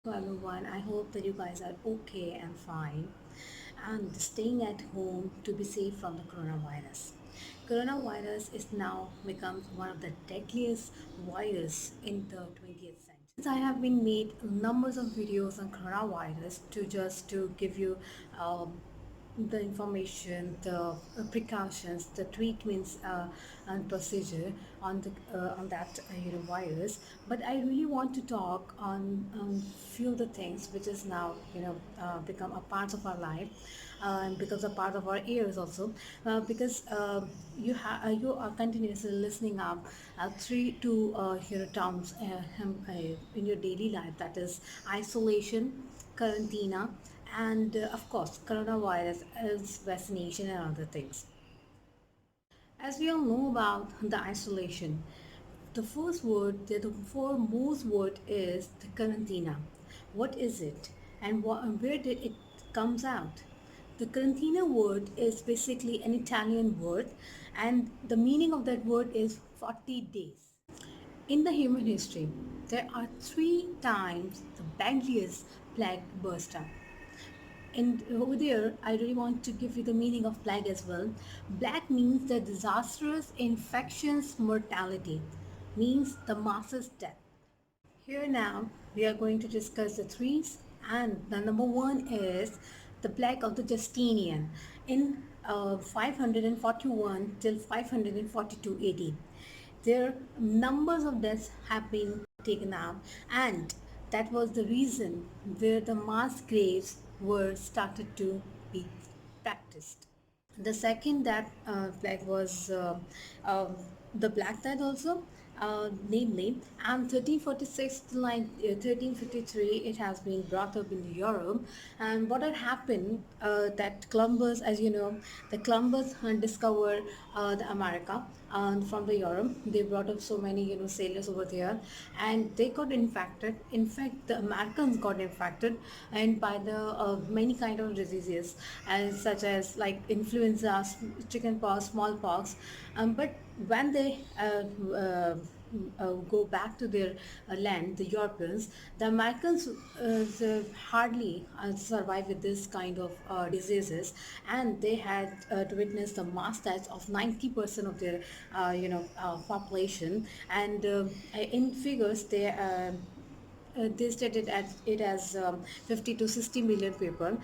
Hello everyone, I hope that you guys are okay and fine and staying at home to be safe from the coronavirus. Coronavirus is now become one of the deadliest virus in the 20th century. Since I have been made numbers of videos on coronavirus to give you the information, the precautions, the treatments and procedure on that virus. But I really want to talk on few of the things which is now become a part of our life and becomes a part of our ears also because you are continuously listening up three to terms in your daily life, that is isolation, quarantine, and of course coronavirus is vaccination and other things. As we all know about the isolation, the first word, the foremost word is the quarantine. What is it, and where did it comes out? The quarantine word is basically an Italian word, and the meaning of that word is 40 days. In the human history, there are three times the deadliest plague burst out. And over there, I really want to give you the meaning of plague as well. Black means the disastrous infections mortality, means the masses death. Here now, we are going to discuss the threes, and the number one is the plague of the Justinian in 541 till 542 AD. Their numbers of deaths have been taken out, and that was the reason where the mass graves were started to be practiced. The second that plague was the Black Tide also, namely, and 1346 to 1353 it has been brought up in Europe. And what had happened, that Columbus, as you know, the Columbus discovered the America from the Europe. They brought up so many sailors over there, and they got infected. In fact, the Americans got infected and by the many kind of diseases, as such as like influenza, chickenpox, smallpox. But when they go back to their land, the Europeans, the Americans hardly survive with this kind of diseases, and they had to witness the mass deaths of 90% of their population. And in figures, they stated it as 50 to 60 million people,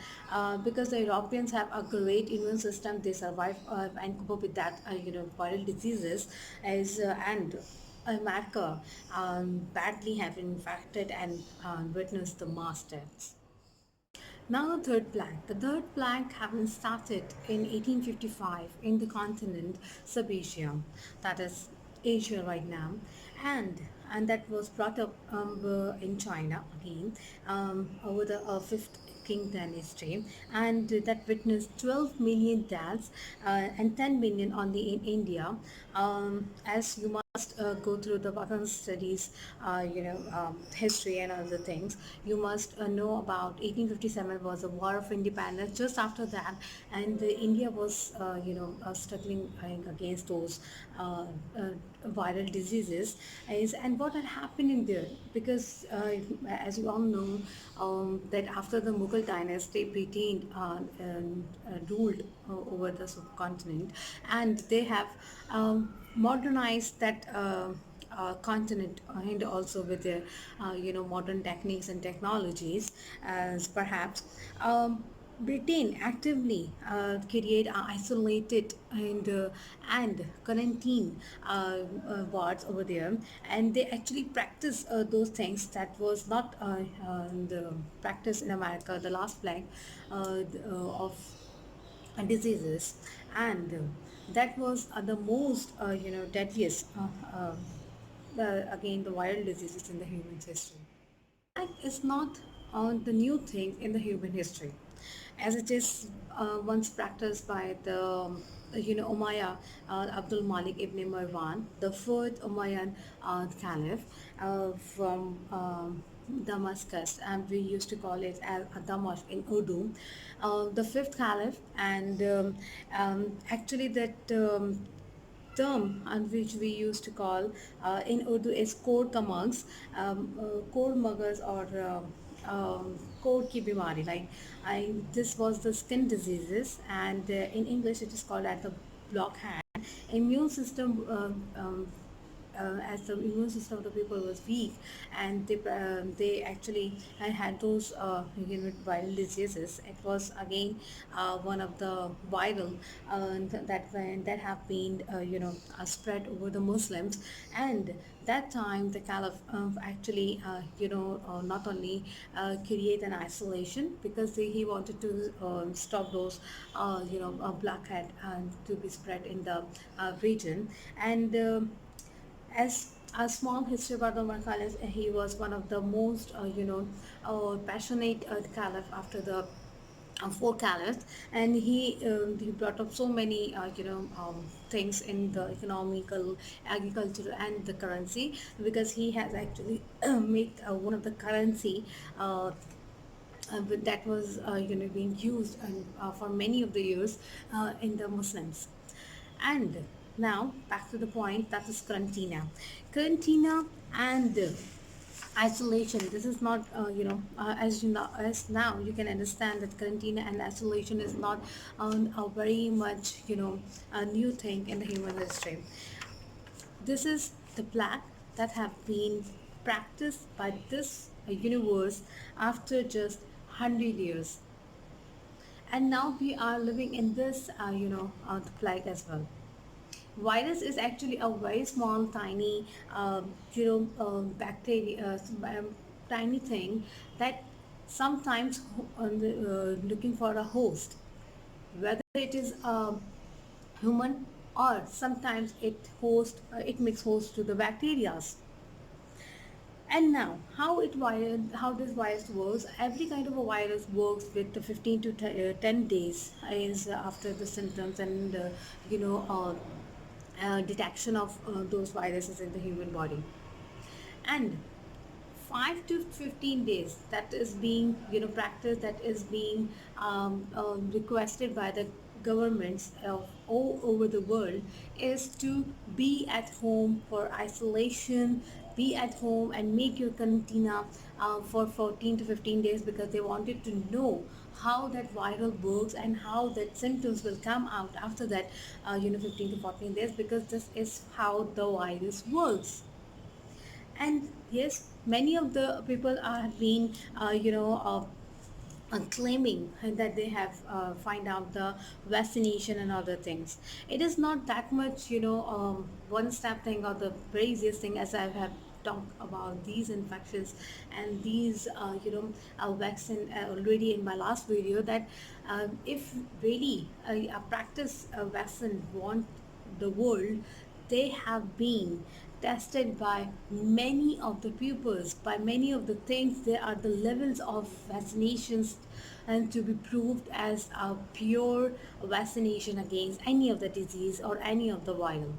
because the Europeans have a great immune system. They survive and cope up with that viral diseases as and America badly have infected and witnessed the mass deaths. Now the third plague. The third plague having started in 1855 in the continent Subasia, that is Asia right now, and that was brought up in China again, over the fifth King dynasty, and that witnessed 12 million deaths and 10 million only in India. As you must go through the Vatan studies, history and other things, you must know about 1857 was a war of independence. Just after that, and India was struggling against those viral diseases. And what had happened in there, because as you all know, that after the Mughal dynasty, Britain ruled over the subcontinent, and they have modernized that continent, and also with their modern techniques and technologies, as perhaps Britain actively create isolated and quarantine wards over there, and they actually practice those things that was not the practice in America. The last plague of diseases, and that was the most deadliest again the viral diseases in the human history. That is not the new thing in the human history, as it is once practiced by the Umayyad Abdul Malik ibn Marwan, the fourth Umayyan Caliph from Damascus, and we used to call it as Damask in Urdu, the fifth Caliph, and actually that. Term and which we used to call in Urdu is Kod Ka Mugs, Kod Muggers, or कोट की बीमारी like I this was the skin diseases, and in English it is called as the blockhead. Immune system as the immune system of the people was weak, and they actually had those viral diseases. It was again one of the viral that have been spread over the Muslims. And that time the Caliph actually not only create an isolation, because he wanted to stop those blackhead to be spread in the region. And as a small history about Umar Khalid, he was one of the most passionate caliph after the four caliphs. And he brought up so many things in the economical, agriculture, and the currency, because he has actually made one of the currency that was being used for many of the years in the Muslims. And now back to the point, that is quarantina. Quarantina and isolation. This is not as you know, as now you can understand that quarantine and isolation is not a very much a new thing in the human history. This is the plague that have been practiced by this universe after just 100 years. And now we are living in this plague as well. Virus is actually a very small, tiny, bacteria, tiny thing that sometimes looking for a host, whether it is a human, or sometimes it makes host to the bacterias. And now, how this virus works? Every kind of a virus works with the 15 to 10 days is after the symptoms, and you know detection of those viruses in the human body. And 5 to 15 days, that is being practiced, that is being requested by the governments of all over the world, is to be at home for isolation, be at home and make your cantina for 14 to 15 days, because they wanted to know how that viral works and how that symptoms will come out after that 15 to 14 days, because this is how the virus works. And yes, many of the people are being claiming that they have find out the vaccination and other things. It is not that much one step thing or the very easiest thing, as I have talked about these infections and these vaccine already in my last video, that if really a practice vaccine want the world, they have been tested by many of the pupils, by many of the things. There are the levels of vaccinations and to be proved as a pure vaccination against any of the disease or any of the viral.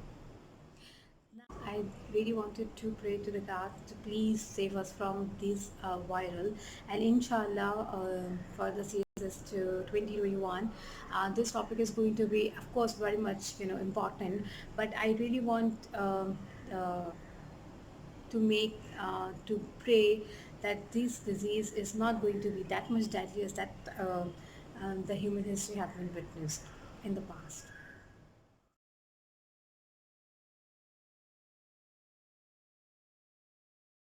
I really wanted to pray to the God to please save us from this viral, and inshallah for the series to 2021, this topic is going to be, of course, very much important. But I really want to make to pray that this disease is not going to be that much deadly as that the human history have been witnessed in the past.